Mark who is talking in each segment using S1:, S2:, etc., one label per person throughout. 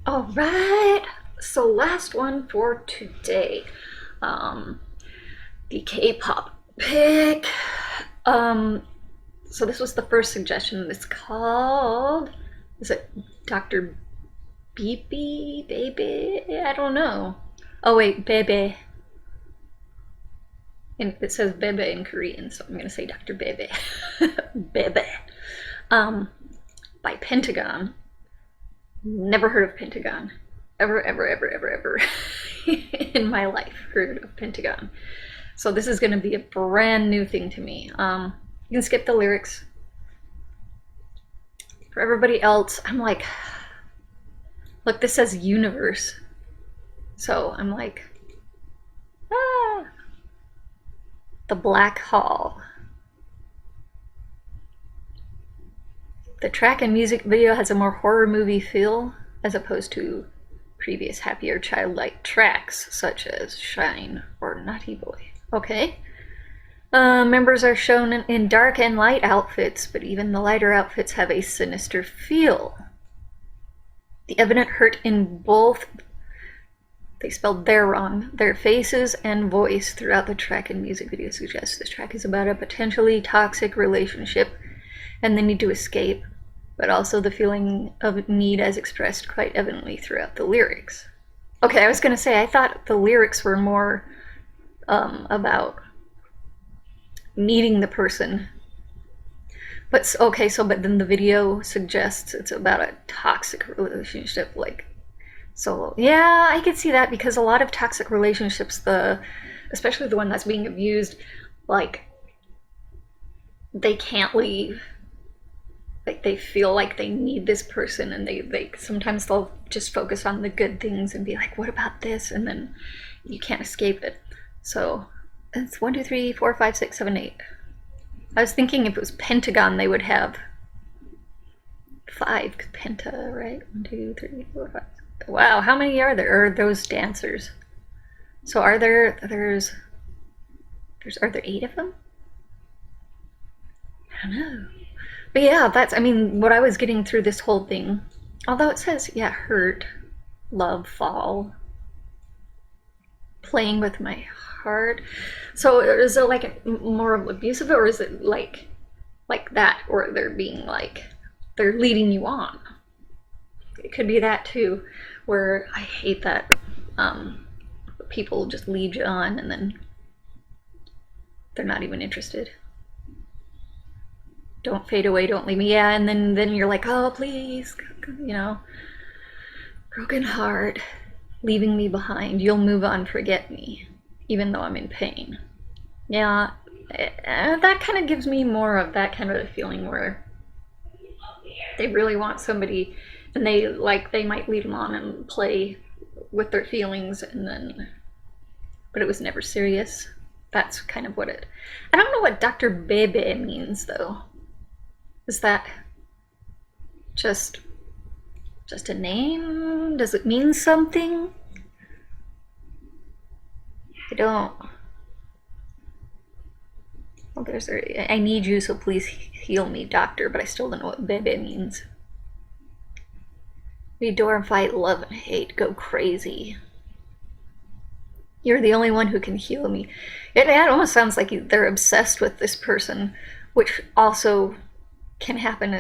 S1: All right. So last one for today. The K-pop pick. So this was the first suggestion. It's called, is it Dr. BeBe? I don't know. Oh wait, BeBe. And it says BeBe in Korean, so I'm gonna say Dr. BeBe. BeBe. By Pentagon. Never heard of Pentagon. Ever in my life heard of Pentagon. So this is gonna be a brand new thing to me. You can skip the lyrics. For everybody else, I'm like, look, this says universe. So I'm like, ah, the black hall. The track and music video has a more horror movie feel as opposed to previous happier childlike tracks such as Shine or Naughty Boy. Okay. Members are shown in dark and light outfits, but even the lighter outfits have a sinister feel. The evident hurt in both, they spelled their wrong, their faces and voice throughout the track and music video suggests this track is about a potentially toxic relationship and the need to escape, but also the feeling of need as expressed quite evidently throughout the lyrics. Okay, I was going to say, I thought the lyrics were more about needing the person. But okay, so but then the video suggests it's about a toxic relationship, like, so yeah, I could see that because a lot of toxic relationships, especially the one that's being abused, like they can't leave. Like they feel like they need this person, and they sometimes they'll just focus on the good things and be like, what about this? And then you can't escape it. So it's 1, 2, 3, 4, 5, 6, 7, 8. I was thinking if it was Pentagon, they would have 5. Penta, right? 1, 2, 3, 4, 5. Wow, how many are there? Are those dancers? So are there 8 of them? I don't know. But yeah, that's, I mean, what I was getting through this whole thing, although it says, yeah, hurt, love, fall, playing with my heart. So is it like more of abusive, or is it like that, or they're being like, they're leading you on? It could be that too, where I hate that people just lead you on and then they're not even interested. Don't fade away, don't leave me. Yeah, and then you're like, oh please, you know, broken heart, leaving me behind, you'll move on, forget me, even though I'm in pain. Yeah, that kind of gives me more of that kind of a feeling where they really want somebody, and they might lead them on and play with their feelings, and then, but it was never serious. That's kind of what it, I don't know what Dr. BeBe means though. Is that just a name? Does it mean something? I don't. Well, there's I need you, so please heal me, doctor, but I still don't know what BeBe means. We adore and fight, love and hate, go crazy. You're the only one who can heal me. It almost sounds like they're obsessed with this person, which also can happen,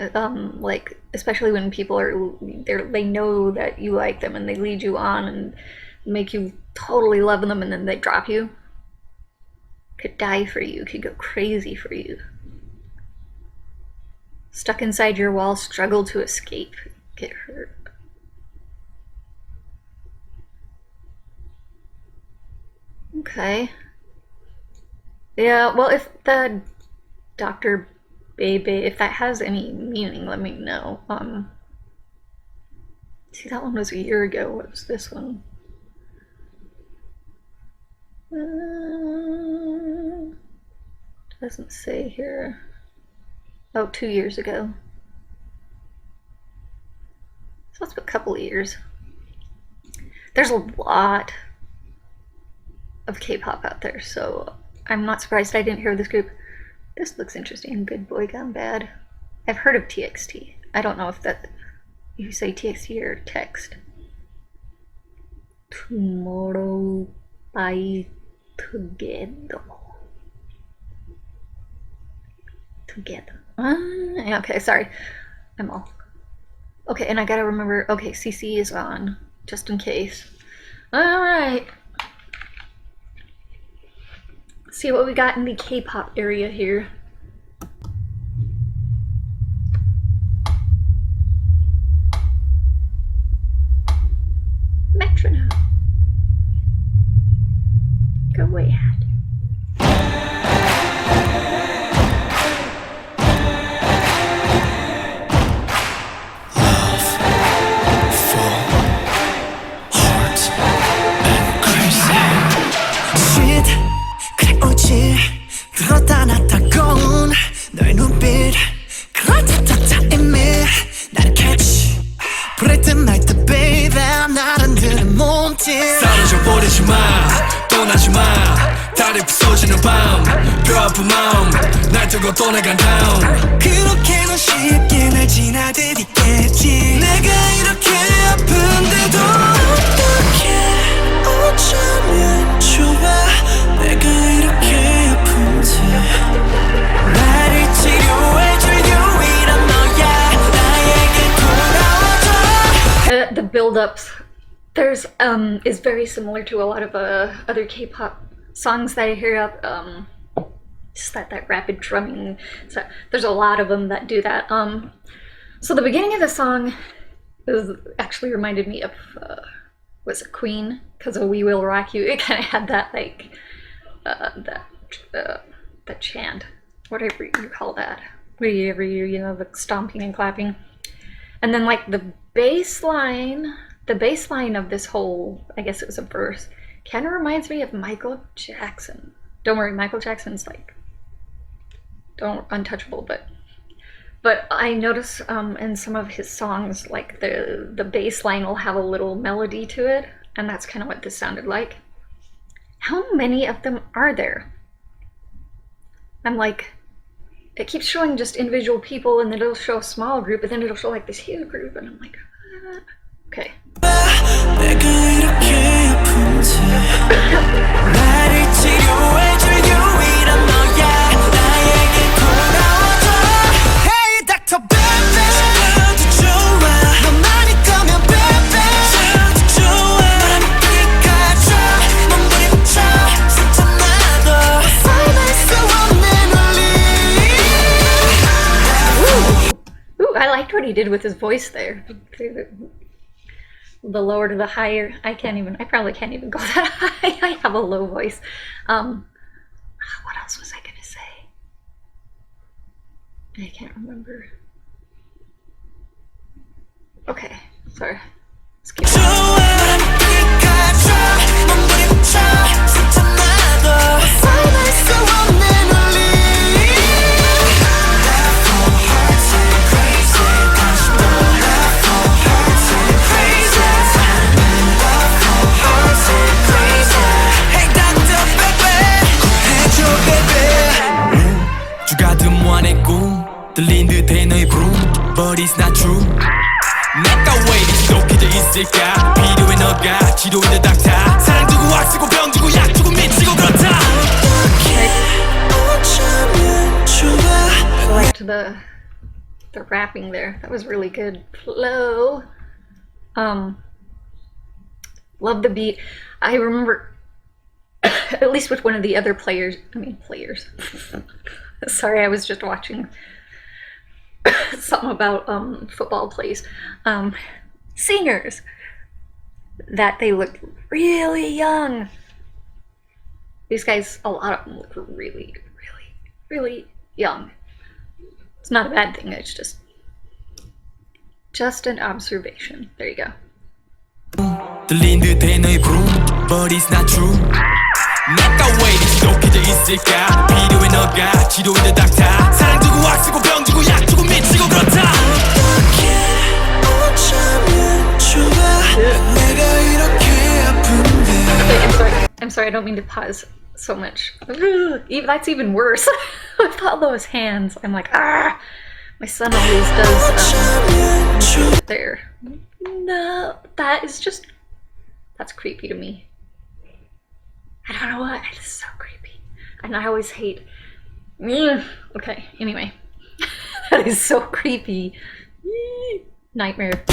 S1: like especially when people they know that you like them and they lead you on and make you totally love them, and then they drop you. Could die for you, could go crazy for you. Stuck inside your wall, struggle to escape, get hurt. Okay. Yeah, well, if the Dr. BeBe, if that has any meaning, let me know. See, that one was a year ago. What was this one? Doesn't say here. Oh, 2 years ago. So it's a couple of years. There's a lot of K-pop out there, so I'm not surprised I didn't hear of this group. This looks interesting. Good Boy Gone Bad. I've heard of TXT. I don't know if that, you say TXT or text. Tomorrow by together. Okay, sorry. I'm all. Okay, and I gotta remember. Okay, CC is on, just in case. Alright. See what we got in the K-pop area here. Metronome. Go ahead.
S2: 들었다 놨다 건 너의 눈빛 그렇다 애매 나를 catch 브레이트 나이트 baby 나란 들은 몸짓 사라져 버리지 마 떠나지 마 달이 부서지는 밤 뼈아픈 마음 날 두고 떠나간 다음 그렇게는 쉽게 날 지나들이겠지 내가 이렇게 아픈데도 어떻게 어쩌면 좋아 내가 이렇게 아픈지 나를 치료해줄 유일한 너야 나에게 돌아와줘.
S1: The build-ups is very similar to a lot of other K-pop songs that I hear of. Just that rapid drumming. So there's a lot of them that do that. So the beginning of the song actually reminded me of was it Queen? Because of We Will Rock You. It kind of had that like that chant, whatever you call that, wherever you know, the stomping and clapping, and then like the bass line of this whole, I guess it was a verse, kind of reminds me of Michael Jackson. Don't worry, Michael Jackson's like untouchable, but I notice in some of his songs, like the bass line will have a little melody to it, and that's kind of what this sounded like. How many of them are there? I'm like, it keeps showing just individual people, and then it'll show a small group, and then it'll show like this huge group, and I'm like, okay. I liked what he did with his voice there. The lower to the higher. I probably can't even go that high. I have a low voice. What else was I gonna say? I can't remember. Okay, sorry. Let's keep
S2: 들린 듯해 너의 부름 But it's not true 내가 왜 이리 지독해져 있을까 필요해 너가 치료인 듯 닥터 사랑 주고 악 쓰고 병 주고 약 주고 미치고 그렇다
S1: I liked the rapping there. That was really good flow. Love the beat. I remember at least with one of the other players. Sorry, I was just watching something about football plays, singers, that they looked really young. These guys, a lot of them look really, really, really young. It's not a bad thing, it's just an observation. There you go.
S2: 들린 듯해 너의 부름 But it's not true 내가 왜 이리 지독해져 있을까 필요해 너가 치료인 듯 닥터 사랑 주고 악 쓰고 병 주고 약 주고 미치고 그렇다 어떻게 어쩌면 좋아 내가 이렇게 아픈데
S1: I'm sorry, I don't mean to pause so much. That's even worse. With all those hands, I'm like, ah! My son always does there. No, that is just That's creepy to me. I don't know what. It's so creepy. And I always hate. Okay, anyway. That is so creepy. Nightmare.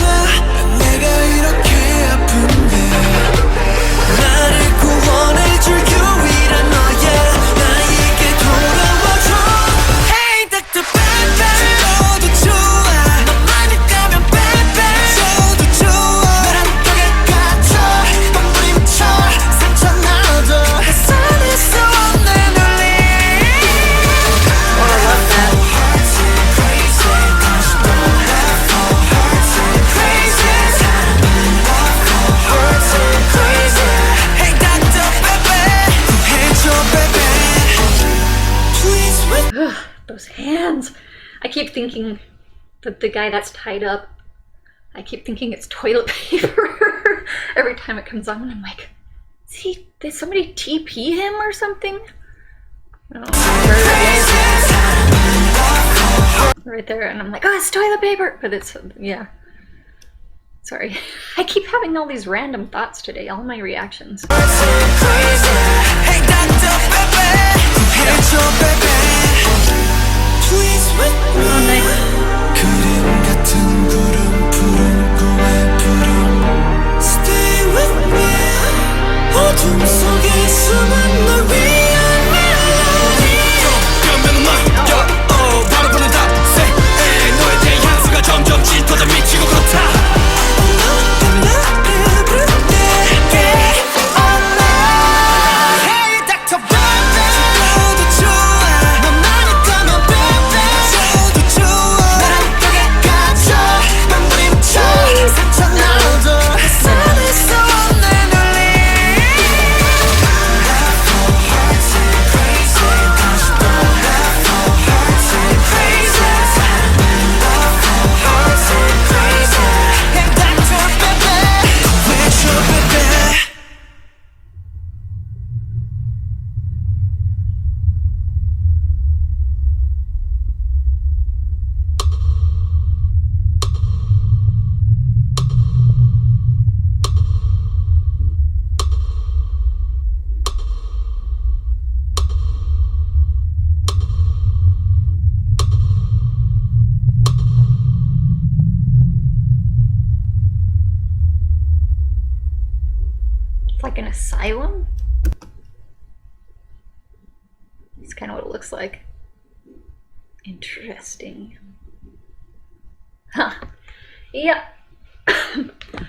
S1: Those hands. I keep thinking that the guy that's tied up, I keep thinking it's toilet paper every time it comes on, and I'm like, did somebody TP him or something? Right there, and I'm like, oh, it's toilet paper, but it's, yeah. Sorry. I keep having all these random thoughts today, all my reactions. Like an asylum? It's kind of what it looks like. Interesting. Huh. Yeah.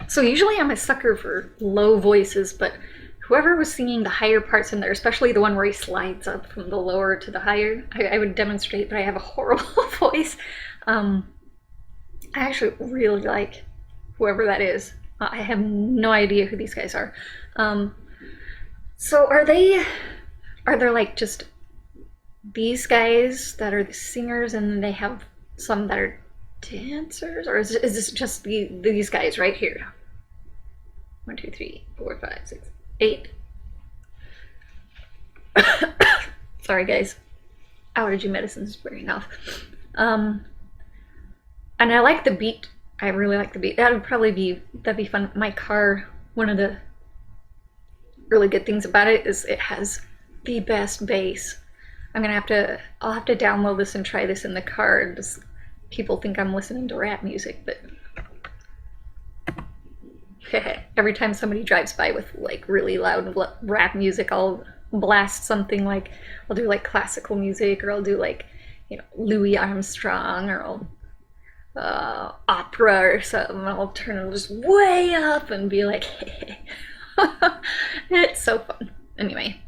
S1: So usually I'm a sucker for low voices, but whoever was singing the higher parts in there, especially the one where he slides up from the lower to the higher, I would demonstrate that I have a horrible voice. I actually really like whoever that is. I have no idea who these guys are. So are there like just these guys that are the singers, and then they have some that are dancers, or is this just these guys right here? 1, 2, 3, 4, 5, 6, 8. Sorry guys, allergy medicine's wearing off. And I like the beat. I really like the beat. That'd be fun. My car, one of the really good things about it is it has the best bass. I'll have to download this and try this in the car. Just, people think I'm listening to rap music, but every time somebody drives by with like really loud rap music, I'll blast something like, I'll do like classical music, or I'll do like, you know, Louis Armstrong, or I'll opera or something. I'll turn it just way up and be like, hey. It's so fun. Anyway,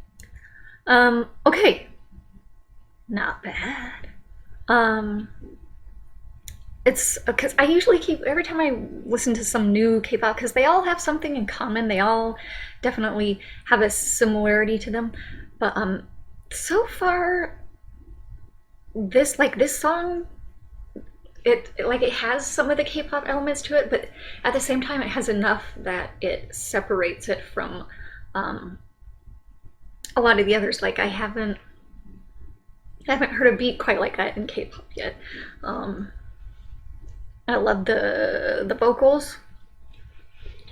S1: okay, not bad. It's because I usually every time I listen to some new K-pop, because they all have something in common, they all definitely have a similarity to them, but so far this song, it has some of the K-pop elements to it, but at the same time it has enough that it separates it from a lot of the others. Like I haven't heard a beat quite like that in K-pop yet. I love the vocals.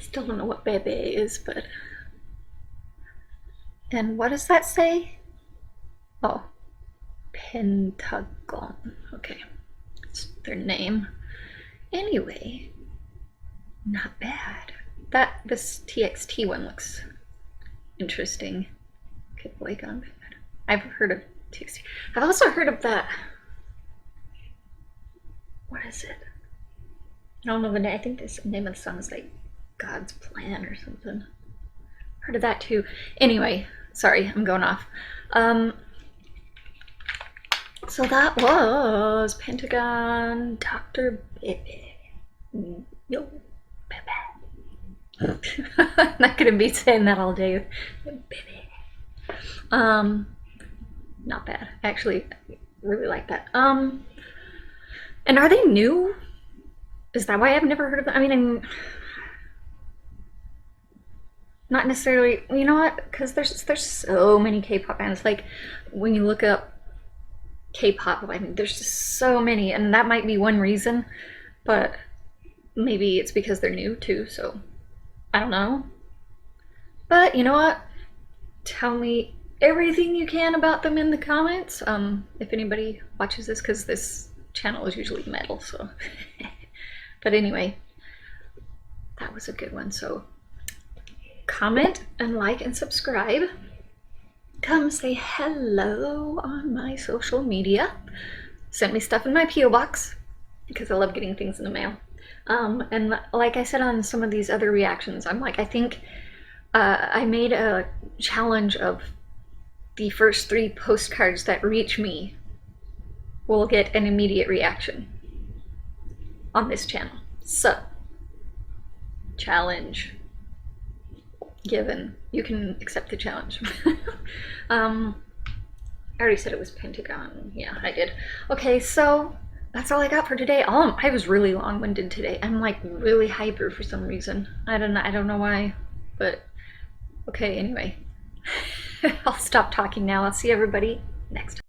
S1: Still don't know what BeBe is, but... And what does that say? Oh, Pentagon. Okay, it's their name. Anyway, not bad. This TXT one looks interesting. Okay, boy gone bad. I've heard of TXT. I've also heard of that. What is it? I don't know the name. I think the name of the song is like God's Plan or something. Heard of that too. Anyway, sorry, I'm going off. So that was Pentagon, Dr. BeBe. Yo, BeBe. I'm not gonna be saying that all day. BeBe. Not bad. Actually, I really like that. And are they new? Is that why I've never heard of them? I mean, I'm not necessarily, you know what? Because there's so many K-pop bands. Like when you look up K-pop, I mean, there's just so many, and that might be one reason, but maybe it's because they're new too, so I don't know. But you know what? Tell me everything you can about them in the comments, if anybody watches this, because this channel is usually metal, so. But anyway, that was a good one. So comment and like and subscribe. Come say hello on my social media. Send me stuff in my P.O. box because I love getting things in the mail. And like I said on some of these other reactions, I'm like, I think I made a challenge of the first 3 postcards that reach me will get an immediate reaction on this channel. So, challenge given. You can accept the challenge. I already said it was Pentagon. Yeah, I did. Okay, so that's all I got for today. I was really long-winded today. I'm like really hyper for some reason. I don't know why, but okay, anyway. I'll stop talking now. I'll see everybody next time.